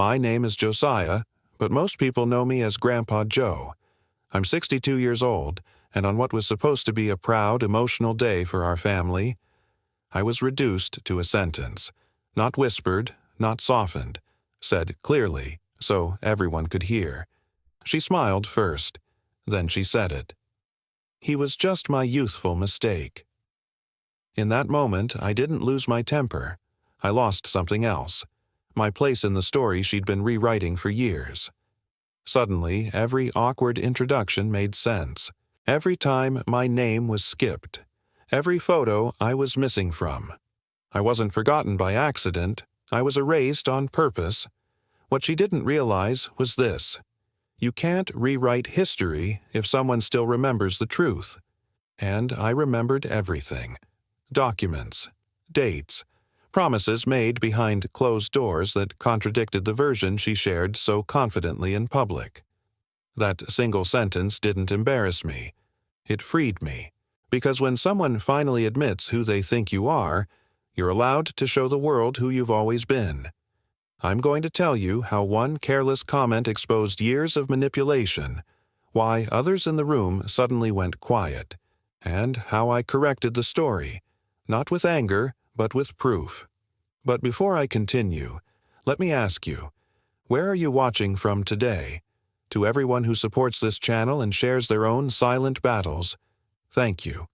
My name is Josiah, but most people know me as Grandpa Joe. I'm 62 years old, and on what was supposed to be a proud, emotional day for our family, I was reduced to a sentence. Not whispered, not softened, said clearly, so everyone could hear. She smiled first, then she said it. He was just my youthful mistake. In that moment, I didn't lose my temper. I lost something else. My place in the story she'd been rewriting for years. Suddenly, every awkward introduction made sense. Every time my name was skipped. Every photo I was missing from. I wasn't forgotten by accident. I was erased on purpose. What she didn't realize was this. You can't rewrite history if someone still remembers the truth. And I remembered everything. Documents, dates, promises made behind closed doors that contradicted the version she shared so confidently in public. That single sentence didn't embarrass me. It freed me. Because when someone finally admits who they think you are, you're allowed to show the world who you've always been. I'm going to tell you how one careless comment exposed years of manipulation, why others in the room suddenly went quiet, and how I corrected the story, not with anger, but with proof. But before I continue, let me ask you, where are you watching from today? To everyone who supports this channel and shares their own silent battles, thank you.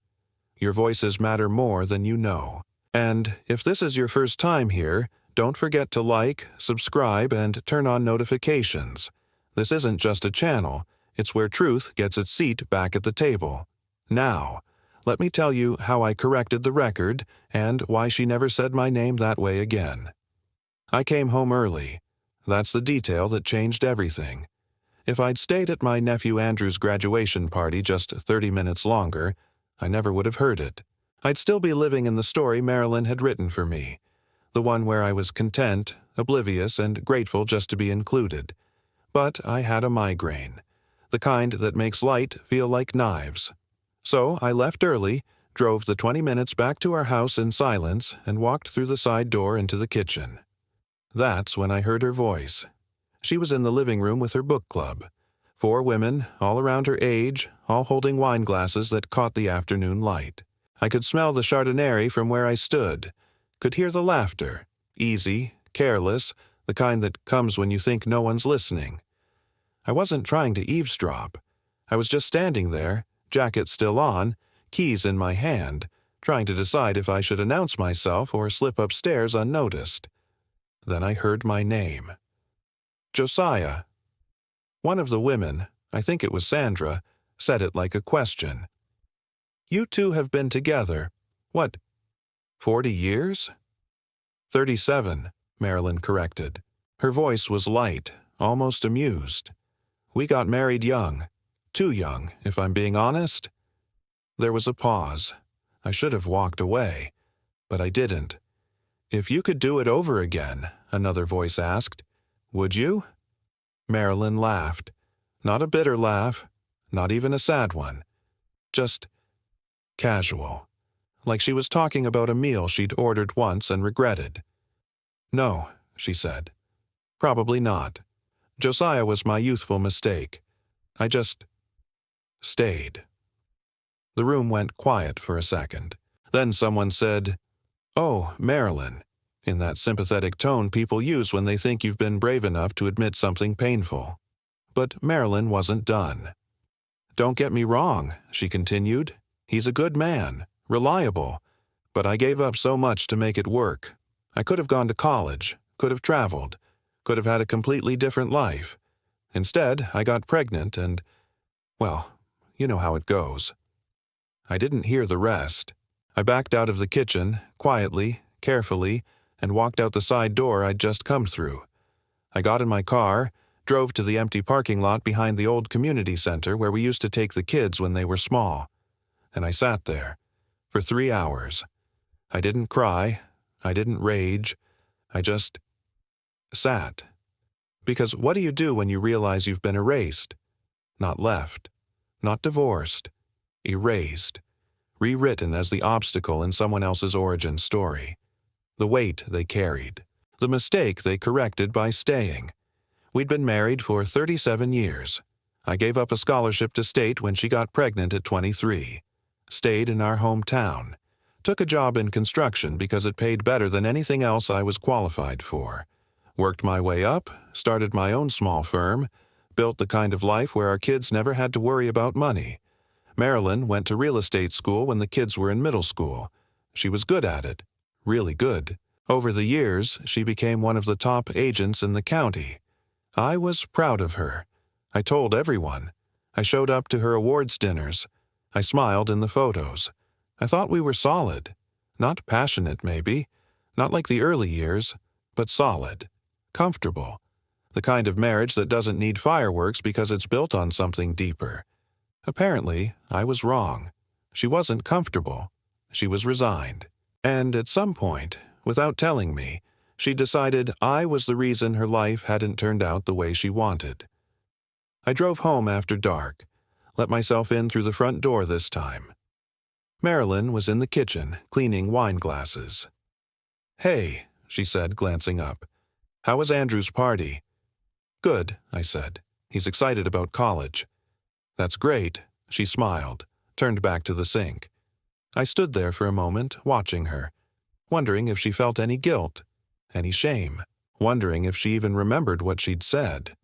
Your voices matter more than you know. And if this is your first time here, don't forget to like, subscribe, and turn on notifications. This isn't just a channel, it's where truth gets its seat back at the table. Now, let me tell you how I corrected the record and why she never said my name that way again. I came home early. That's the detail that changed everything. If I'd stayed at my nephew Andrew's graduation party just 30 minutes longer, I never would have heard it. I'd still be living in the story Marilyn had written for me, the one where I was content, oblivious, and grateful just to be included. But I had a migraine, the kind that makes light feel like knives. So I left early, drove the 20 minutes back to our house in silence, and walked through the side door into the kitchen. That's when I heard her voice. She was in the living room with her book club. 4 women, all around her age, all holding wine glasses that caught the afternoon light. I could smell the Chardonnay from where I stood, could hear the laughter, easy, careless, the kind that comes when you think no one's listening. I wasn't trying to eavesdrop. I was just standing there, jacket still on, keys in my hand, trying to decide if I should announce myself or slip upstairs unnoticed. Then I heard my name. Josiah. One of the women, I think it was Sandra, said it like a question. You two have been together, what, 40 years? 37, Marilyn corrected. Her voice was light, almost amused. We got married young. Too young, if I'm being honest. There was a pause. I should have walked away, but I didn't. If you could do it over again, another voice asked, would you? Marilyn laughed. Not a bitter laugh, not even a sad one. Just casual, like she was talking about a meal she'd ordered once and regretted. No, she said. Probably not. Josiah was my youthful mistake. I just stayed. The room went quiet for a second. Then someone said, "Oh, Marilyn," in that sympathetic tone people use when they think you've been brave enough to admit something painful. But Marilyn wasn't done. Don't get me wrong, she continued. He's a good man, reliable, but I gave up so much to make it work. I could have gone to college, could have traveled, could have had a completely different life. Instead, I got pregnant and, well, you know how it goes. I didn't hear the rest. I backed out of the kitchen, quietly, carefully, and walked out the side door I'd just come through. I got in my car, drove to the empty parking lot behind the old community center where we used to take the kids when they were small. And I sat there for 3 hours. I didn't cry. I didn't rage. I just sat. Because what do you do when you realize you've been erased? Not left. Not divorced. Erased. Rewritten as the obstacle in someone else's origin story. The weight they carried. The mistake they corrected by staying. We'd been married for 37 years. I gave up a scholarship to state when she got pregnant at 23. Stayed in our hometown. Took a job in construction because it paid better than anything else I was qualified for. Worked my way up, started my own small firm, built the kind of life where our kids never had to worry about money. Marilyn went to real estate school when the kids were in middle school. She was good at it. Really good. Over the years, she became one of the top agents in the county. I was proud of her. I told everyone. I showed up to her awards dinners. I smiled in the photos. I thought we were solid. Not passionate, maybe. Not like the early years, but solid. Comfortable. The kind of marriage that doesn't need fireworks because it's built on something deeper. Apparently, I was wrong. She wasn't comfortable. She was resigned. And at some point, without telling me, she decided I was the reason her life hadn't turned out the way she wanted. I drove home after dark, let myself in through the front door this time. Marilyn was in the kitchen, cleaning wine glasses. "Hey," she said, glancing up. "How was Andrew's party?" "Good," I said. "He's excited about college." "That's great," she smiled, turned back to the sink. I stood there for a moment, watching her, wondering if she felt any guilt, any shame, wondering if she even remembered what she'd said.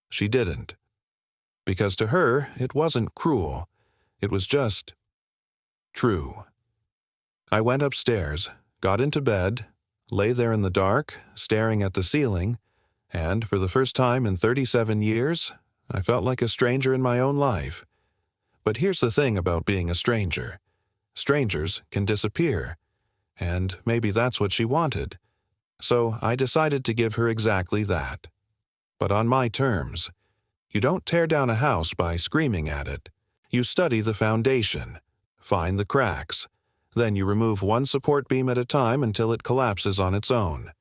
She didn't. Because to her, it wasn't cruel. It was just true. I went upstairs, got into bed, lay there in the dark, staring at the ceiling, and for the first time in 37 years, I felt like a stranger in my own life. But here's the thing about being a stranger. Strangers can disappear, and maybe that's what she wanted. So I decided to give her exactly that. But on my terms. You don't tear down a house by screaming at it. You study the foundation, find the cracks. Then you remove one support beam at a time until it collapses on its own.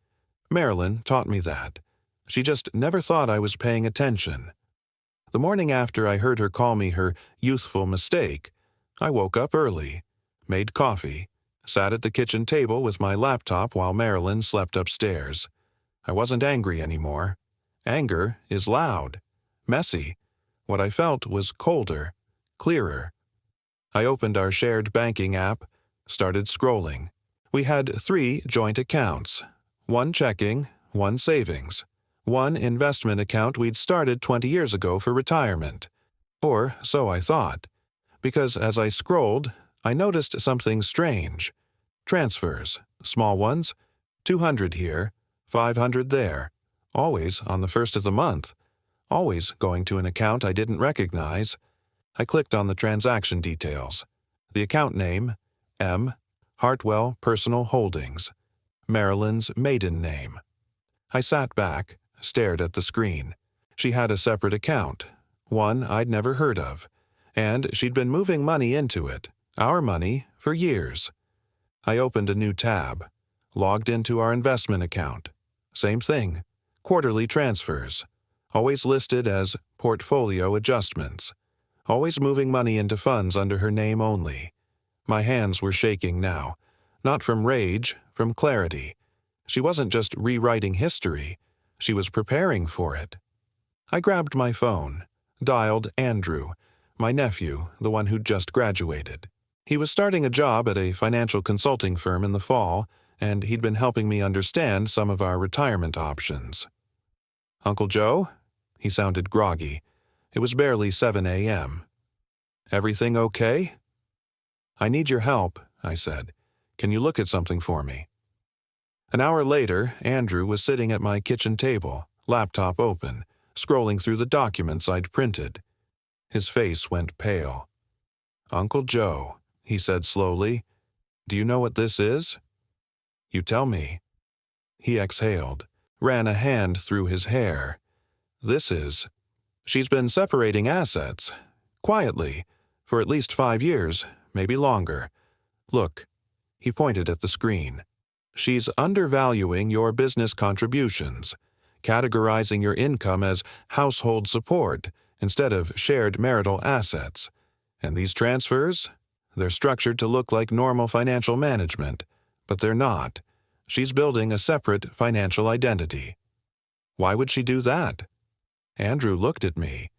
Marilyn taught me that. She just never thought I was paying attention. The morning after I heard her call me her youthful mistake, I woke up early, made coffee, sat at the kitchen table with my laptop while Marilyn slept upstairs. I wasn't angry anymore. Anger is loud, messy. What I felt was colder, clearer. I opened our shared banking app, started scrolling. We had 3 joint accounts, 1 checking, 1 savings, 1 investment account we'd started 20 years ago for retirement. Or so I thought, because as I scrolled, I noticed something strange. Transfers, small ones, 200 here, 500 there, always on the first of the month, always going to an account I didn't recognize. I clicked on the transaction details. The account name, M. Hartwell Personal Holdings, Marilyn's maiden name. I sat back, stared at the screen. She had a separate account, one I'd never heard of, and she'd been moving money into it, our money, for years. I opened a new tab, logged into our investment account. Same thing, quarterly transfers, always listed as portfolio adjustments, always moving money into funds under her name only. My hands were shaking now, not from rage, from clarity. She wasn't just rewriting history, she was preparing for it. I grabbed my phone, dialed Andrew, my nephew, the one who'd just graduated. He was starting a job at a financial consulting firm in the fall, and he'd been helping me understand some of our retirement options. "Uncle Joe?" He sounded groggy. It was barely 7 a.m. "Everything okay?" "I need your help," I said. "Can you look at something for me?" An hour later, Andrew was sitting at my kitchen table, laptop open, scrolling through the documents I'd printed. His face went pale. "Uncle Joe," he said slowly, "do you know what this is?" "You tell me." He exhaled, ran a hand through his hair. "This is. She's been separating assets, quietly, for at least 5 years, maybe longer. Look." He pointed at the screen. "She's undervaluing your business contributions, categorizing your income as household support instead of shared marital assets. And these transfers? They're structured to look like normal financial management, but they're not. She's building a separate financial identity." "Why would she do that?" Andrew looked at me,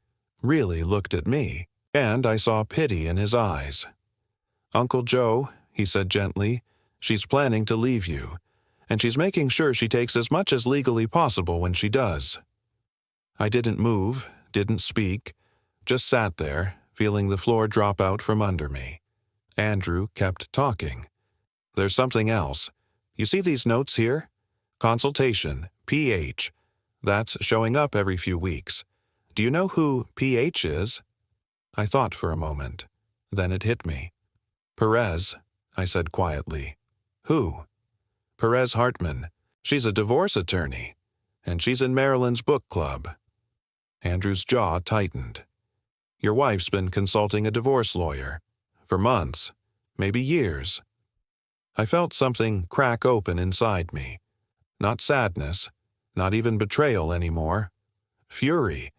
really looked at me, and I saw pity in his eyes. "Uncle Joe," he said gently, "she's planning to leave you, and she's making sure she takes as much as legally possible when she does." I didn't move, didn't speak, just sat there, feeling the floor drop out from under me. Andrew kept talking. "There's something else. You see these notes here? Consultation, PH. That's showing up every few weeks. Do you know who PH is?" I thought for a moment. Then it hit me. "Perez," I said quietly. "Who?" "Perez Hartman. She's a divorce attorney, and she's in Marilyn's book club." Andrew's jaw tightened. "Your wife's been consulting a divorce lawyer. For months, maybe years." I felt something crack open inside me. Not sadness, not even betrayal anymore. Fury,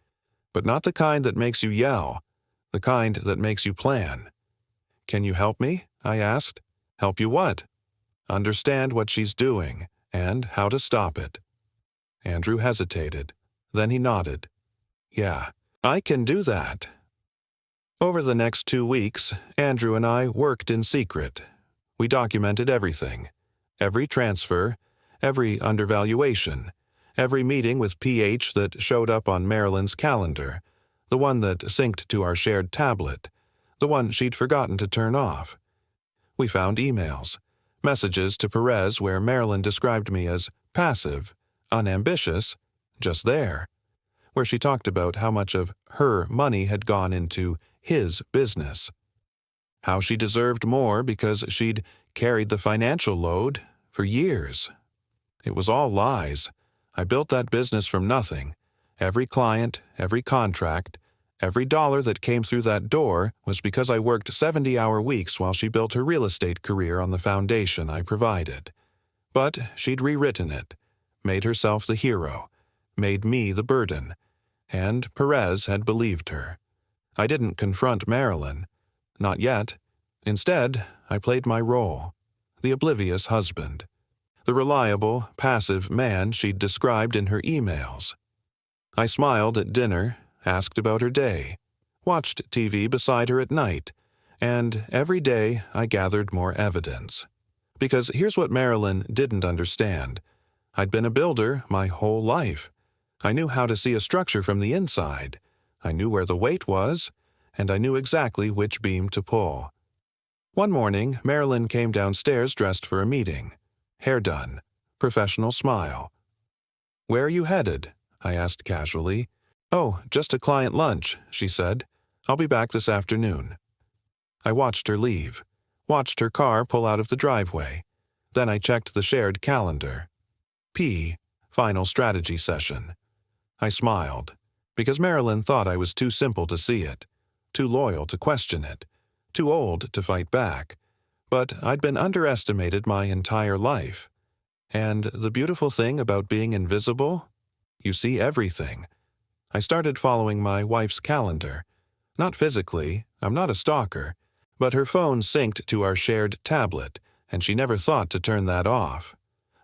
but not the kind that makes you yell, the kind that makes you plan. "Can you help me?" I asked. "Help you what?" "Understand what she's doing, and how to stop it." Andrew hesitated. Then he nodded. "Yeah, I can do that." Over the next 2 weeks, Andrew and I worked in secret. We documented everything. Every transfer, every undervaluation, every meeting with PH that showed up on Marilyn's calendar, the one that synced to our shared tablet, the one she'd forgotten to turn off. We found emails, messages to Perez where Marilyn described me as passive, unambitious, just there, where she talked about how much of her money had gone into his business, how she deserved more because she'd carried the financial load for years. It was all lies. I built that business from nothing. Every client, every contract, every dollar that came through that door was because I worked 70-hour weeks while she built her real estate career on the foundation I provided. But she'd rewritten it, made herself the hero, made me the burden, and Perez had believed her. I didn't confront Marilyn. Not yet. Instead, I played my role, the oblivious husband, the reliable, passive man she'd described in her emails. I smiled at dinner, asked about her day, watched TV beside her at night, and every day I gathered more evidence. Because here's what Marilyn didn't understand. I'd been a builder my whole life. I knew how to see a structure from the inside. I knew where the weight was, and I knew exactly which beam to pull. One morning, Marilyn came downstairs dressed for a meeting. Hair done, professional smile. "Where are you headed?" I asked casually. "Oh, just a client lunch," she said. "I'll be back this afternoon." I watched her leave, watched her car pull out of the driveway. Then I checked the shared calendar. P, final strategy session. I smiled, because Marilyn thought I was too simple to see it, too loyal to question it, too old to fight back. But I'd been underestimated my entire life. And the beautiful thing about being invisible? You see everything. I started following my wife's calendar. Not physically, I'm not a stalker, but her phone synced to our shared tablet, and she never thought to turn that off.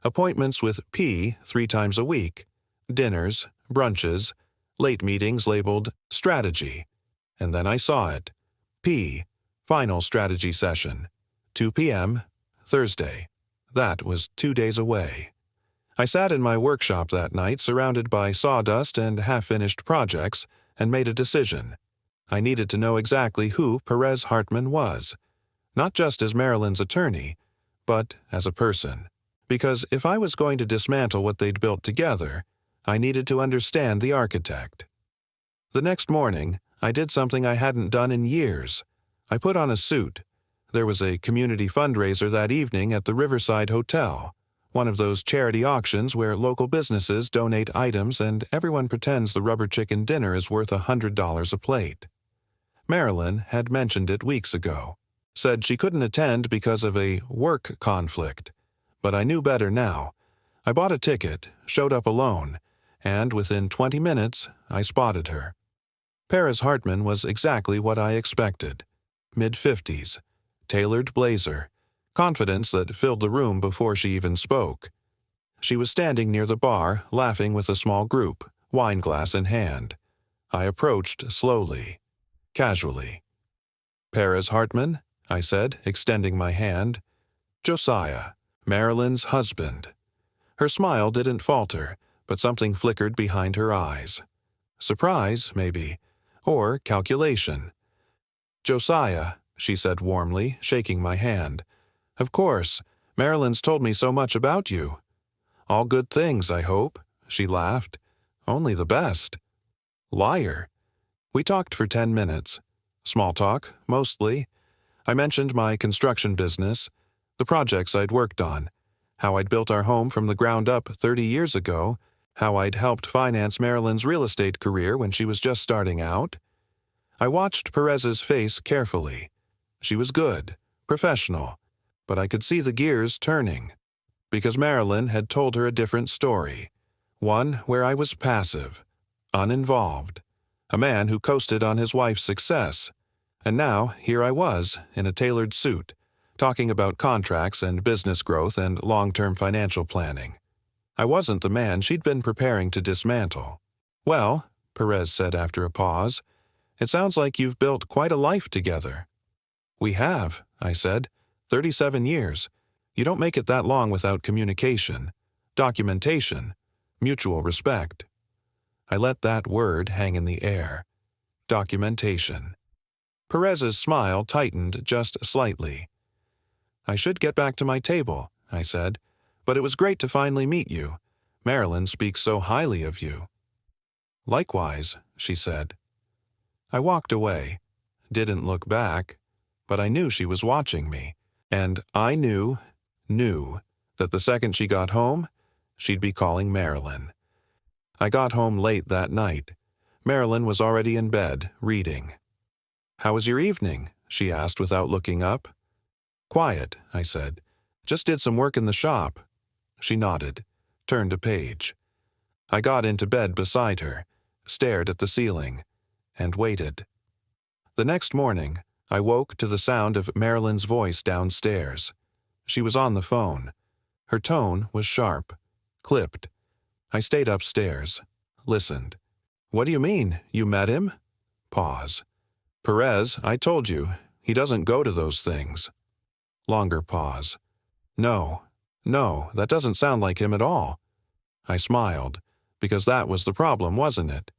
Appointments with P 3 times a week. Dinners, brunches, late meetings labeled strategy. And then I saw it. P, final strategy session. 2 p.m., Thursday. That was 2 days away. I sat in my workshop that night surrounded by sawdust and half-finished projects and made a decision. I needed to know exactly who Perez Hartman was, not just as Marilyn's attorney, but as a person. Because if I was going to dismantle what they'd built together, I needed to understand the architect. The next morning, I did something I hadn't done in years. I put on a suit. There was a community fundraiser that evening at the Riverside Hotel, one of those charity auctions where local businesses donate items and everyone pretends the rubber chicken dinner is worth $100 a plate. Marilyn had mentioned it weeks ago, said she couldn't attend because of a work conflict. But I knew better now. I bought a ticket, showed up alone, and within 20 minutes, I spotted her. Perez Hartman was exactly what I expected. Mid-50s, tailored blazer, confidence that filled the room before she even spoke. She was standing near the bar, laughing with a small group, wine glass in hand. I approached slowly, casually. Perez Hartman, I said, extending my hand. Josiah, Marilyn's husband. Her smile didn't falter, but something flickered behind her eyes. Surprise, maybe, or calculation. Josiah, she said warmly, shaking my hand. Of course, Marilyn's told me so much about you. All good things, I hope, she laughed. Only the best. Liar. We talked for 10 minutes. Small talk, mostly. I mentioned my construction business, the projects I'd worked on, how I'd built our home from the ground up 30 years ago, how I'd helped finance Marilyn's real estate career when she was just starting out. I watched Perez's face carefully. She was good, professional, but I could see the gears turning, because Marilyn had told her a different story, one where I was passive, uninvolved, a man who coasted on his wife's success. And now, here I was, in a tailored suit, talking about contracts and business growth and long-term financial planning. I wasn't the man she'd been preparing to dismantle. Well, Perez said after a pause, it sounds like you've built quite a life together. We have, I said, 37 years. You don't make it that long without communication, documentation, mutual respect. I let that word hang in the air. Documentation. Perez's smile tightened just slightly. I should get back to my table, I said, but it was great to finally meet you. Marilyn speaks so highly of you. Likewise, she said. I walked away, didn't look back, but I knew she was watching me, and I knew that the second she got home, she'd be calling Marilyn. I got home late that night. Marilyn was already in bed, reading. How was your evening? She asked without looking up. Quiet, I said. Just did some work in the shop. She nodded, turned a page. I got into bed beside her, stared at the ceiling, and waited. The next morning, I woke to the sound of Marilyn's voice downstairs. She was on the phone. Her tone was sharp, clipped. I stayed upstairs, listened. What do you mean, you met him? Pause. Perez, I told you, he doesn't go to those things. Longer pause. No, that doesn't sound like him at all. I smiled, because that was the problem, wasn't it?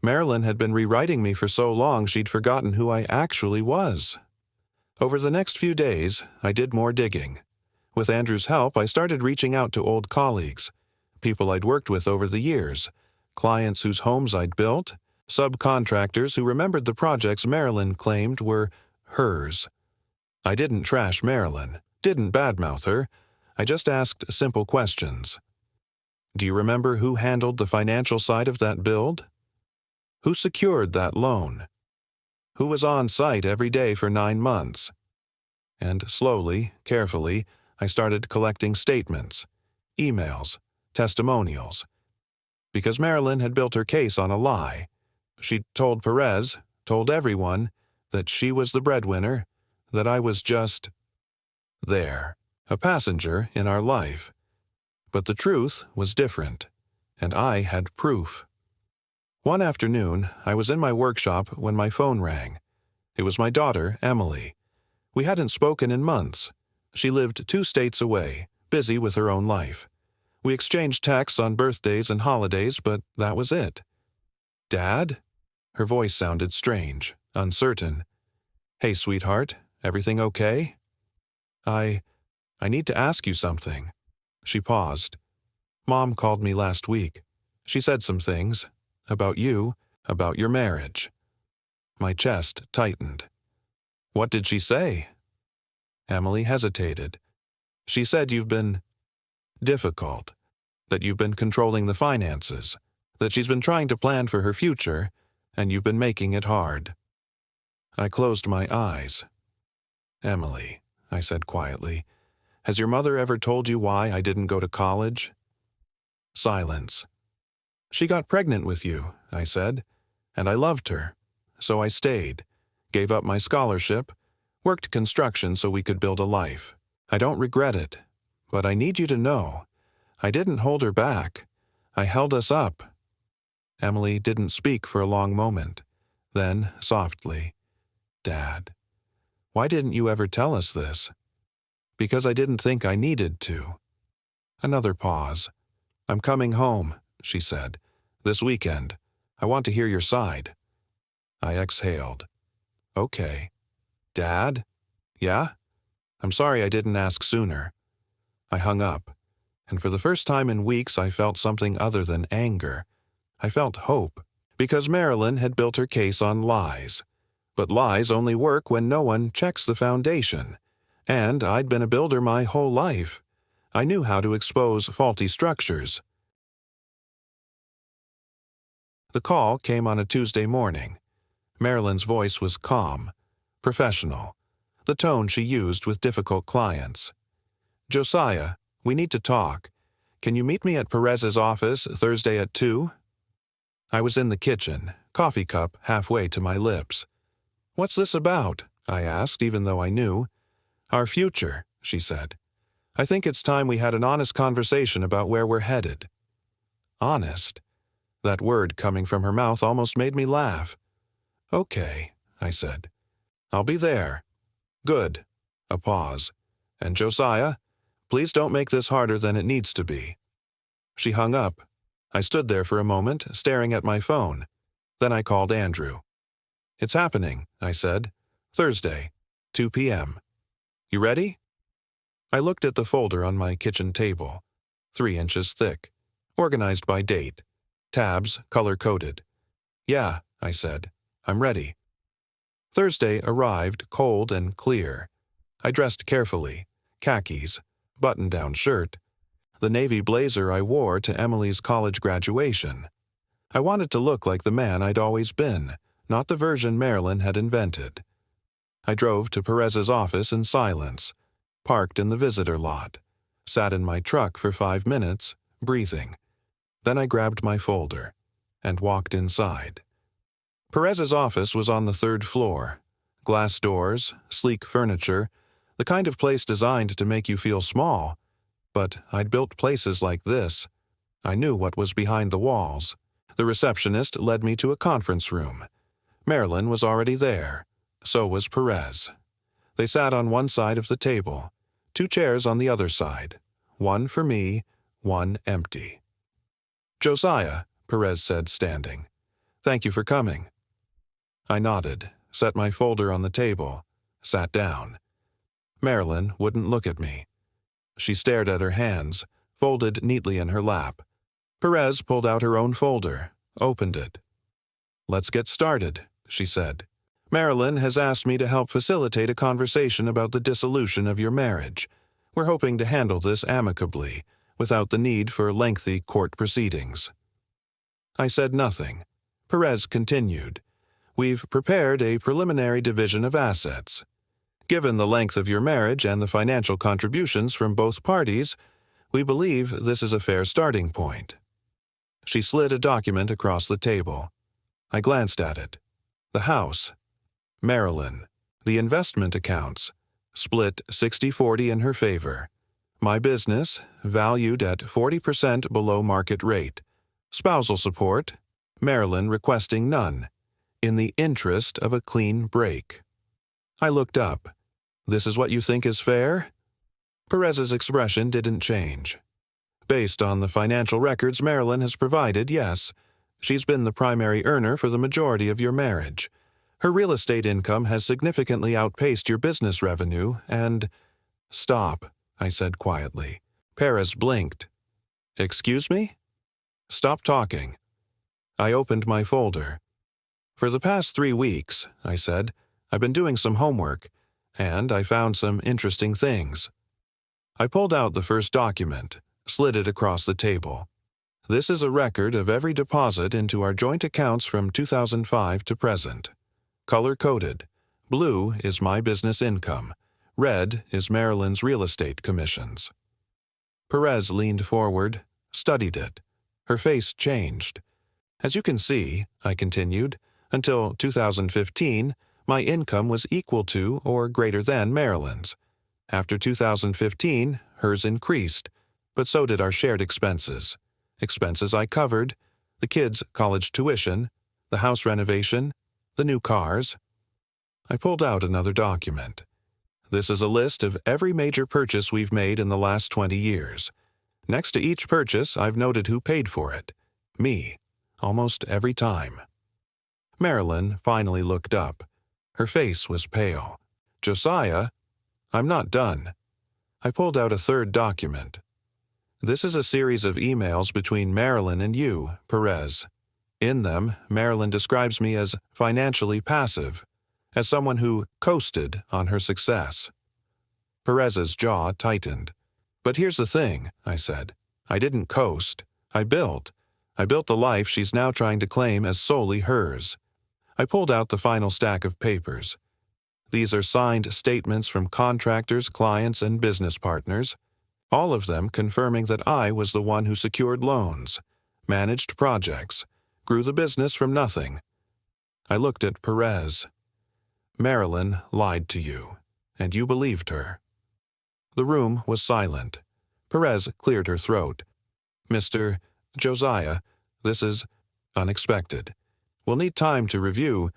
Marilyn had been rewriting me for so long she'd forgotten who I actually was. Over the next few days, I did more digging. With Andrew's help, I started reaching out to old colleagues, people I'd worked with over the years, clients whose homes I'd built, subcontractors who remembered the projects Marilyn claimed were hers. I didn't trash Marilyn, didn't badmouth her. I just asked simple questions. Do you remember who handled the financial side of that build? Who secured that loan? Who was on site every day for 9 months? And slowly, carefully, I started collecting statements, emails, testimonials. Because Marilyn had built her case on a lie. She'd told Perez, told everyone, that she was the breadwinner, that I was just there, a passenger in our life. But the truth was different, and I had proof. One afternoon, I was in my workshop when my phone rang. It was my daughter, Emily. We hadn't spoken in months. She lived 2 states away, busy with her own life. We exchanged texts on birthdays and holidays, but that was it. Dad? Her voice sounded strange, uncertain. Hey, sweetheart, everything okay? I need to ask you something. She paused. Mom called me last week. She said some things. About you, about your marriage. My chest tightened. What did she say? Emily hesitated. She said you've been difficult, that you've been controlling the finances, that she's been trying to plan for her future, and you've been making it hard. I closed my eyes. Emily, I said quietly, has your mother ever told you why I didn't go to college? Silence. She got pregnant with you, I said, and I loved her, so I stayed, gave up my scholarship, worked construction so we could build a life. I don't regret it, but I need you to know, I didn't hold her back. I held us up. Emily didn't speak for a long moment. Then, softly, "Dad, why didn't you ever tell us this?" "Because I didn't think I needed to." Another pause. "I'm coming home," she said. "This weekend. I want to hear your side." I exhaled. "Okay." "Dad?" "Yeah?" "I'm sorry I didn't ask sooner." I hung up, and for the first time in weeks I felt something other than anger. I felt hope, because Marilyn had built her case on lies. But lies only work when no one checks the foundation. And I'd been a builder my whole life. I knew how to expose faulty structures. The call came on a Tuesday morning. Marilyn's voice was calm, professional, the tone she used with difficult clients. "Josiah, we need to talk. Can you meet me at Perez's office Thursday at 2? I was in the kitchen, coffee cup halfway to my lips. "What's this about?" I asked, even though I knew. "Our future," she said. "I think it's time we had an honest conversation about where we're headed." Honest? That word coming from her mouth almost made me laugh. "Okay," I said. "I'll be there." "Good." A pause. "And Josiah, please don't make this harder than it needs to be." She hung up. I stood there for a moment, staring at my phone. Then I called Andrew. "It's happening," I said. "Thursday, 2 p.m. You ready?" I looked at the folder on my kitchen table, 3 inches thick, organized by date, tabs color-coded. "Yeah," I said. "I'm ready." Thursday arrived cold and clear. I dressed carefully, khakis, button-down shirt, the navy blazer I wore to Emily's college graduation. I wanted to look like the man I'd always been, not the version Marilyn had invented. I drove to Perez's office in silence, parked in the visitor lot, sat in my truck for 5 minutes, breathing. Then I grabbed my folder and walked inside. Perez's office was on the 3rd floor. Glass doors, sleek furniture, the kind of place designed to make you feel small. But I'd built places like this. I knew what was behind the walls. The receptionist led me to a conference room. Marilyn was already there. So was Perez. They sat on one side of the table, 2 chairs on the other side, one for me, one empty. "Josiah," Perez said, standing. "Thank you for coming." I nodded, set my folder on the table, sat down. Marilyn wouldn't look at me. She stared at her hands, folded neatly in her lap. Perez pulled out her own folder, opened it. "Let's get started," she said. "Marilyn has asked me to help facilitate a conversation about the dissolution of your marriage. We're hoping to handle this amicably, without the need for lengthy court proceedings." I said nothing. Perez continued. "We've prepared a preliminary division of assets. Given the length of your marriage and the financial contributions from both parties, we believe this is a fair starting point." She slid a document across the table. I glanced at it. The house. Marilyn. The investment accounts. Split 60-40 in her favor. My business, valued at 40% below market rate. Spousal support. Marilyn requesting none. In the interest of a clean break. I looked up. "This is what you think is fair?" Perez's expression didn't change. "Based on the financial records Marilyn has provided, yes. She's been the primary earner for the majority of your marriage. Her real estate income has significantly outpaced your business revenue, and—" "Stop," I said quietly. Perez blinked. "Excuse me?" "Stop talking." I opened my folder. "For the past 3 weeks," I said, "I've been doing some homework, and I found some interesting things." I pulled out the first document, slid it across the table. "This is a record of every deposit into our joint accounts from 2005 to present. Color-coded. Blue is my business income. Red is Marilyn's real estate commissions." Perez leaned forward, studied it. Her face changed. "As you can see," I continued, "until 2015, my income was equal to or greater than Marilyn's. After 2015, hers increased, but so did our shared expenses. Expenses I covered, The kids' college tuition, the house renovation, the new cars. I pulled out another document. This is a list of every major purchase we've made in the last 20 years. Next to each purchase, I've noted who paid for it. Me. Almost every time. Marilyn finally looked up. Her face was pale. Josiah, I'm not done. I pulled out a third document. This is a series of emails between Marilyn and you, Perez. In them, Marilyn describes me as financially passive, as someone who coasted on her success. Perez's jaw tightened. But here's the thing, I said. I didn't coast. I built. I built the life she's now trying to claim as solely hers. I pulled out the final stack of papers. These are signed statements from contractors, clients, and business partners, all of them confirming that I was the one who secured loans, managed projects, grew the business from nothing. I looked at Perez. Marilyn lied to you, and you believed her. The room was silent. Perez cleared her throat. Mr. Josiah, this is unexpected. We'll need time to review.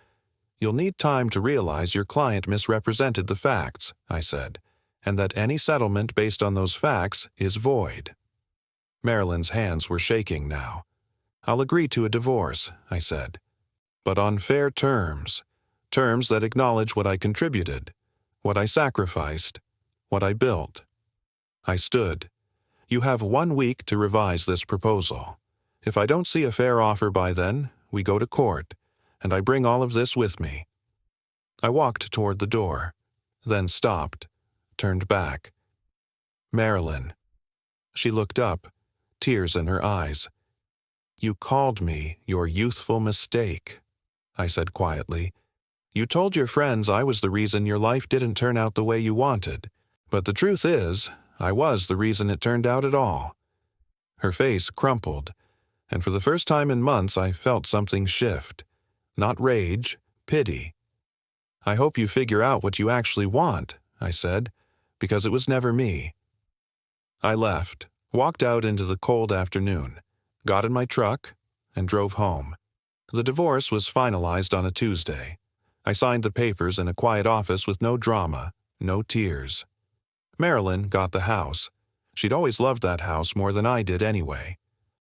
You'll need time to realize your client misrepresented the facts, I said, and that any settlement based on those facts is void. Marilyn's hands were shaking now. I'll agree to a divorce, I said, but on fair terms, terms that acknowledge what I contributed, what I sacrificed, what I built. I stood. You have 1 week to revise this proposal. If I don't see a fair offer by then, we go to court, and I bring all of this with me. I walked toward the door, then stopped, turned back. Marilyn. She looked up, tears in her eyes. You called me your youthful mistake, I said quietly. You told your friends I was the reason your life didn't turn out the way you wanted, but the truth is, I was the reason it turned out at all. Her face crumpled, and for the first time in months I felt something shift. Not rage, pity. I hope you figure out what you actually want, I said, because it was never me. I left, walked out into the cold afternoon, got in my truck, and drove home. The divorce was finalized on a Tuesday. I signed the papers in a quiet office with no drama, no tears. Marilyn got the house. She'd always loved that house more than I did anyway.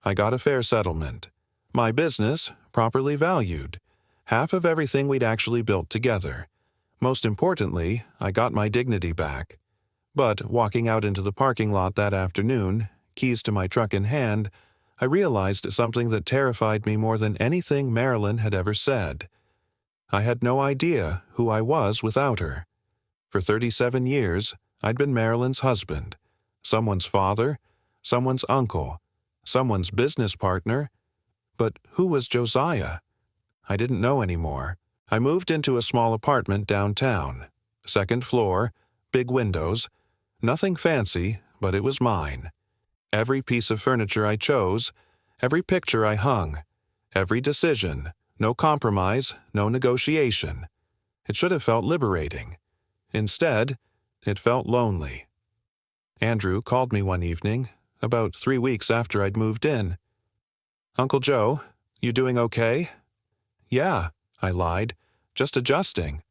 I got a fair settlement. My business, properly valued. Half of everything we'd actually built together. Most importantly, I got my dignity back. But walking out into the parking lot that afternoon, keys to my truck in hand, I realized something that terrified me more than anything Marilyn had ever said. I had no idea who I was without her. For 37 years, I'd been Marilyn's husband, someone's father, someone's uncle, someone's business partner. But who was Josiah? I didn't know anymore. I moved into a small apartment downtown. Second floor, big windows. Nothing fancy, but it was mine. Every piece of furniture I chose, every picture I hung, every decision, no compromise, no negotiation. It should have felt liberating. Instead, it felt lonely. Andrew called me one evening, about 3 weeks after I'd moved in. Uncle Joe, you doing okay? Yeah, I lied, just adjusting.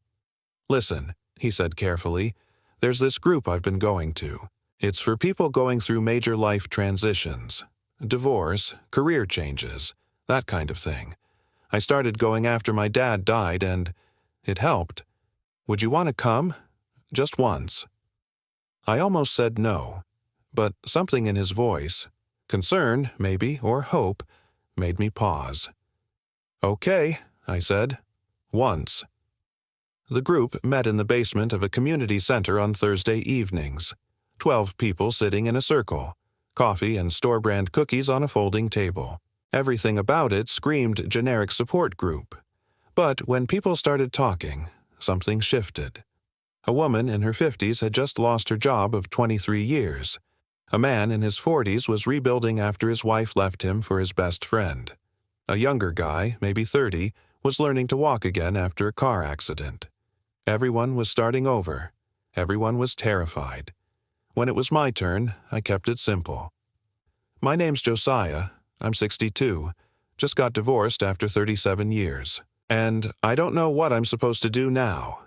Listen, he said carefully, there's this group I've been going to. It's for people going through major life transitions, divorce, career changes, that kind of thing. I started going after my dad died and it helped. Would you want to come? Just once. I almost said no, but something in his voice, concern, maybe, or hope, made me pause. Okay, I said. Once. The group met in the basement of a community center on Thursday evenings. 12 people sitting in a circle. Coffee and store-brand cookies on a folding table. Everything about it screamed generic support group. But when people started talking, something shifted. A woman in her 50s had just lost her job of 23 years. A man in his 40s was rebuilding after his wife left him for his best friend. A younger guy, maybe 30, was learning to walk again after a car accident. Everyone was starting over. Everyone was terrified. When it was my turn, I kept it simple. My name's Josiah. I'm 62. Just got divorced after 37 years. And I don't know what I'm supposed to do now."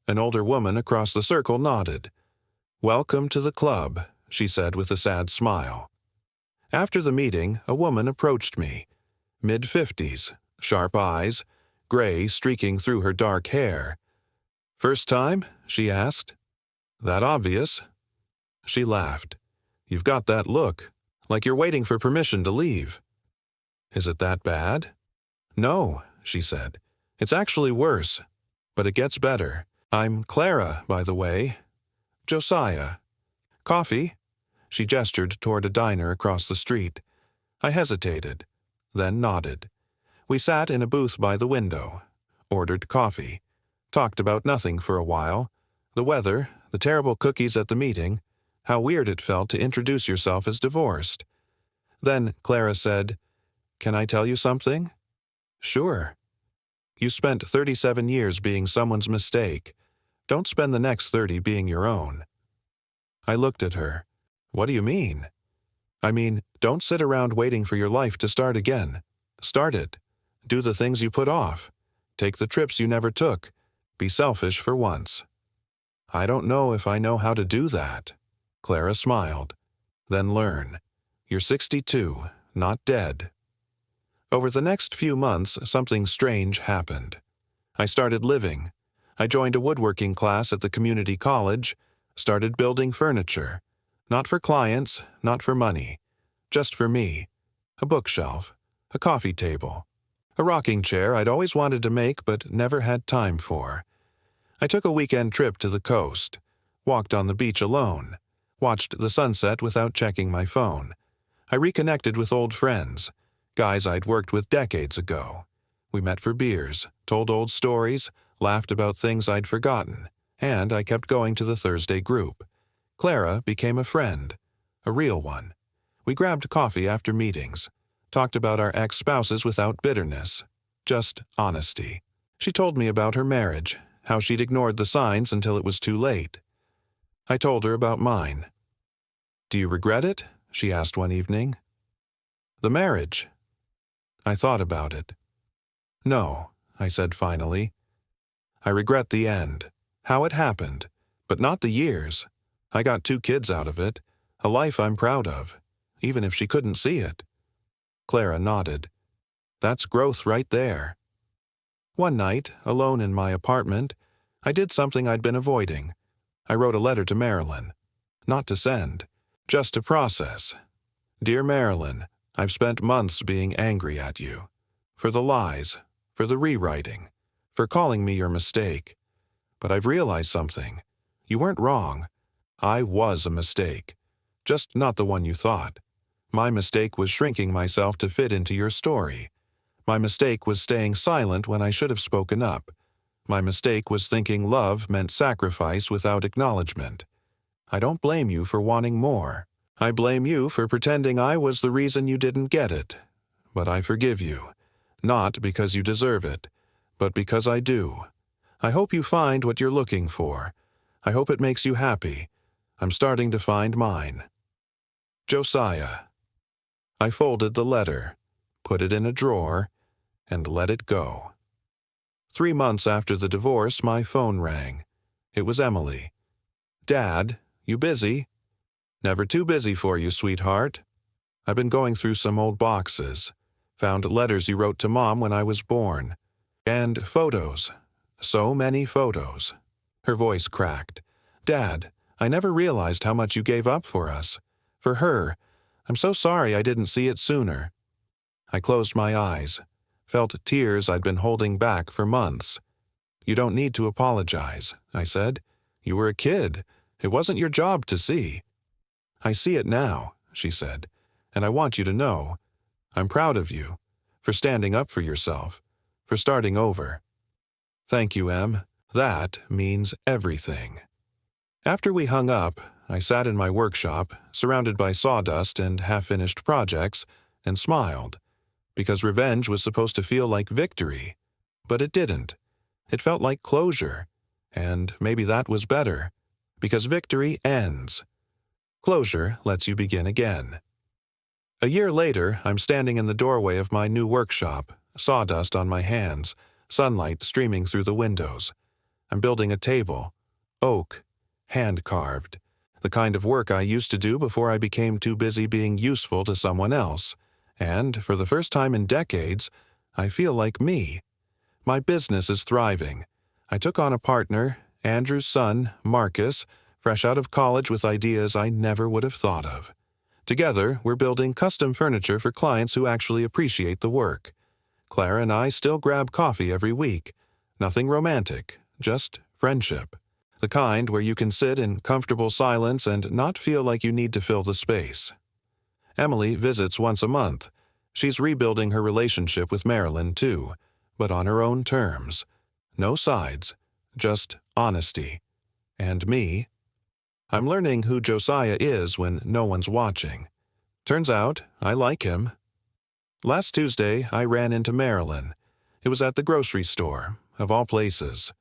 An older woman across the circle nodded. "Welcome to the club," she said with a sad smile. After the meeting, a woman approached me. Mid-50s, sharp eyes, gray streaking through her dark hair. "First time?" she asked. "That obvious?" She laughed. "You've got that look, like you're waiting for permission to leave." "Is it that bad?" "No," she said. "It's actually worse. But it gets better. I'm Clara, by the way. Josiah. Coffee?" She gestured toward a diner across the street. I hesitated, then nodded. We sat in a booth by the window, ordered coffee, talked about nothing for a while, the weather, the terrible cookies at the meeting, how weird it felt to introduce yourself as divorced. Then Clara said, "Can I tell you something?" "Sure." "You spent 37 years being someone's mistake. Don't spend the next 30 being your own." I looked at her. "What do you mean?" "I mean, don't sit around waiting for your life to start again. Start it. Do the things you put off. Take the trips you never took. Be selfish for once." "I don't know if I know how to do that." Clara smiled. "Then learn. You're 62, not dead." Over the next few months, something strange happened. I started living. I joined a woodworking class at the community college, started building furniture. Not for clients, not for money. Just for me. A bookshelf, a coffee table, a rocking chair I'd always wanted to make but never had time for. I took a weekend trip to the coast, walked on the beach alone, watched the sunset without checking my phone. I reconnected with old friends, guys I'd worked with decades ago. We met for beers, told old stories, laughed about things I'd forgotten, and I kept going to the Thursday group. Clara became a friend, a real one. We grabbed coffee after meetings, talked about our ex-spouses without bitterness, just honesty. She told me about her marriage, how she'd ignored the signs until it was too late. I told her about mine. "Do you regret it?" she asked one evening. "The marriage." I thought about it. "No," I said finally. "I regret the end, how it happened, but not the years. I got 2 kids out of it, a life I'm proud of, even if she couldn't see it." Clara nodded. "That's growth right there." One night, alone in my apartment, I did something I'd been avoiding. I wrote a letter to Marilyn. Not to send, just to process. "Dear Marilyn, I've spent months being angry at you. For the lies, for the rewriting, for calling me your mistake. But I've realized something. You weren't wrong. I was a mistake. Just not the one you thought. My mistake was shrinking myself to fit into your story. My mistake was staying silent when I should have spoken up. My mistake was thinking love meant sacrifice without acknowledgement. I don't blame you for wanting more. I blame you for pretending I was the reason you didn't get it. But I forgive you. Not because you deserve it, but because I do. I hope you find what you're looking for. I hope it makes you happy. I'm starting to find mine. Josiah." I folded the letter, put it in a drawer, and let it go. 3 months after the divorce, my phone rang. It was Emily. "Dad, you busy?" "Never too busy for you, sweetheart. I've been going through some old boxes. Found letters you wrote to Mom when I was born. And photos. So many photos." Her voice cracked. "Dad, I never realized how much you gave up for us. For her. I'm so sorry I didn't see it sooner." I closed my eyes, felt tears I'd been holding back for months. "You don't need to apologize," I said. "You were a kid. It wasn't your job to see." "I see it now," she said, "and I want you to know. I'm proud of you, for standing up for yourself, for starting over." "Thank you, Em. That means everything." After we hung up, I sat in my workshop, surrounded by sawdust and half-finished projects, and smiled, because revenge was supposed to feel like victory. But it didn't. It felt like closure, and maybe that was better, because victory ends. Closure lets you begin again. A year later, I'm standing in the doorway of my new workshop, sawdust on my hands, sunlight streaming through the windows. I'm building a table. Oak. Hand-carved. The kind of work I used to do before I became too busy being useful to someone else. And, for the first time in decades, I feel like me. My business is thriving. I took on a partner, Andrew's son, Marcus, fresh out of college with ideas I never would have thought of. Together, we're building custom furniture for clients who actually appreciate the work. Clara and I still grab coffee every week. Nothing romantic, just friendship. The kind where you can sit in comfortable silence and not feel like you need to fill the space. Emily visits once a month. She's rebuilding her relationship with Marilyn, too, but on her own terms. No sides, just honesty. And me. I'm learning who Josiah is when no one's watching. Turns out, I like him. Last Tuesday, I ran into Marilyn. It was at the grocery store, of all places.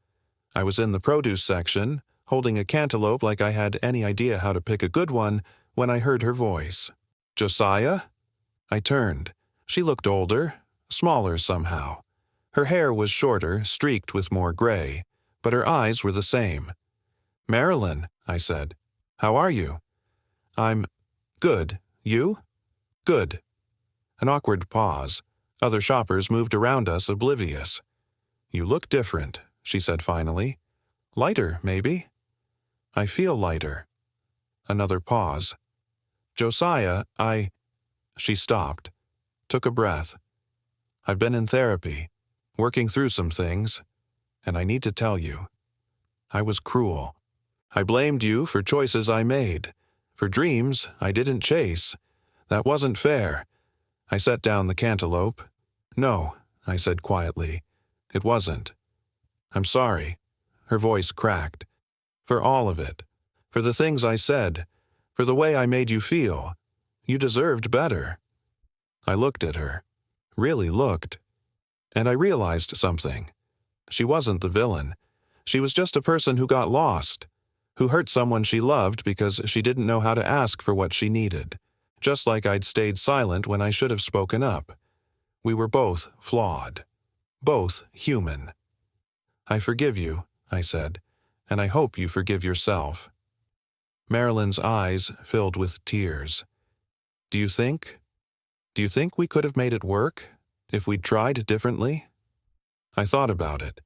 I was in the produce section, holding a cantaloupe like I had any idea how to pick a good one, when I heard her voice. "Josiah?" I turned. She looked older, smaller somehow. Her hair was shorter, streaked with more gray, but her eyes were the same. "Marilyn," I said. "How are you?" "I'm good. You?" "Good." An awkward pause. Other shoppers moved around us, oblivious. "You look different," she said finally. "Lighter, maybe?" "I feel lighter." Another pause. "Josiah, She stopped, took a breath. "I've been in therapy, working through some things, and I need to tell you. I was cruel. I blamed you for choices I made, for dreams I didn't chase. That wasn't fair." I set down the cantaloupe. "No," I said quietly. "It wasn't. I'm sorry." Her voice cracked. "For all of it. For the things I said. For the way I made you feel. You deserved better." I looked at her. Really looked. And I realized something. She wasn't the villain. She was just a person who got lost, who hurt someone she loved because she didn't know how to ask for what she needed. Just like I'd stayed silent when I should have spoken up. We were both flawed. Both human. "I forgive you," I said, "and I hope you forgive yourself." Marilyn's eyes filled with tears. Do you think we could have made it work, if we'd tried differently?" I thought about it.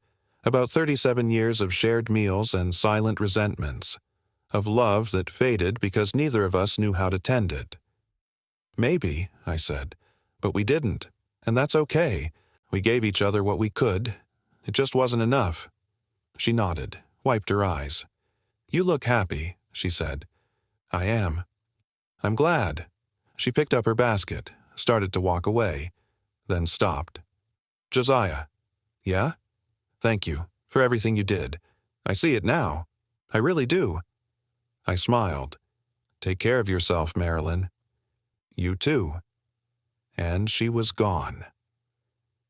About 37 years of shared meals and silent resentments. Of love that faded because neither of us knew how to tend it. "Maybe," I said, "but we didn't, and that's okay. We gave each other what we could. It just wasn't enough." She nodded, wiped her eyes. "You look happy," she said. "I am." "I'm glad." She picked up her basket, started to walk away, then stopped. "Josiah." "Yeah?" "Thank you for everything you did. I see it now. I really do." I smiled. "Take care of yourself, Marilyn." "You too." And she was gone.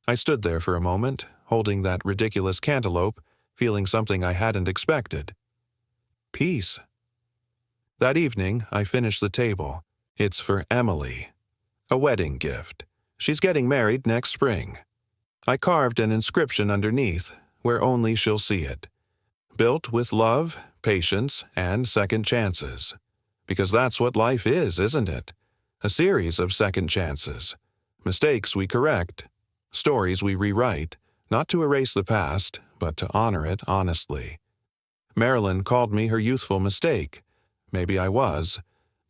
I stood there for a moment, holding that ridiculous cantaloupe, feeling something I hadn't expected. Peace. That evening, I finished the table. It's for Emily. A wedding gift. She's getting married next spring. I carved an inscription underneath, where only she'll see it. Built with love, patience, and second chances. Because that's what life is, isn't it? A series of second chances. Mistakes we correct. Stories we rewrite, not to erase the past, but to honor it honestly. Marilyn called me her youthful mistake. Maybe I was,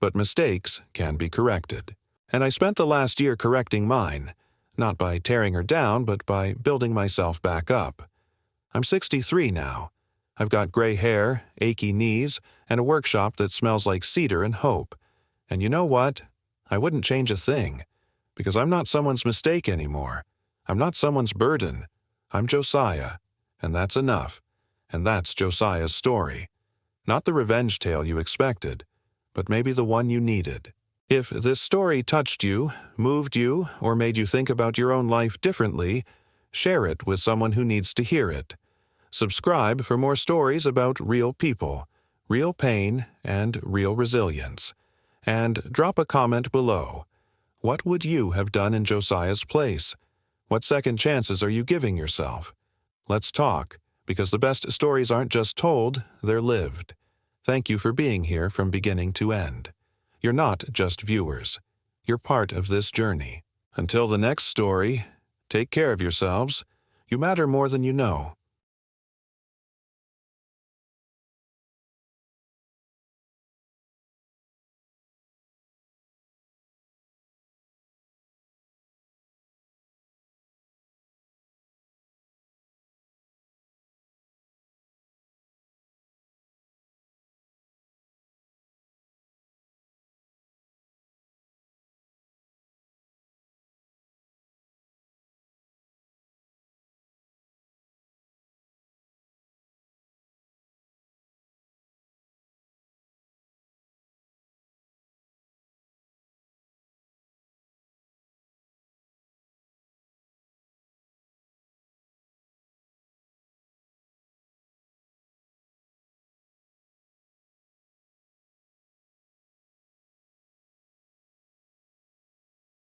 but mistakes can be corrected. And I spent the last year correcting mine, not by tearing her down, but by building myself back up. I'm 63 now. I've got gray hair, achy knees, and a workshop that smells like cedar and hope. And you know what? I wouldn't change a thing, because I'm not someone's mistake anymore. I'm not someone's burden. I'm Josiah, and that's enough. And that's Josiah's story. Not the revenge tale you expected, but maybe the one you needed. If this story touched you, moved you, or made you think about your own life differently, share it with someone who needs to hear it. Subscribe for more stories about real people, real pain, and real resilience. And drop a comment below. What would you have done in Josiah's place? What second chances are you giving yourself? Let's talk, because the best stories aren't just told, they're lived. Thank you for being here from beginning to end. You're not just viewers. You're part of this journey. Until the next story, take care of yourselves. You matter more than you know.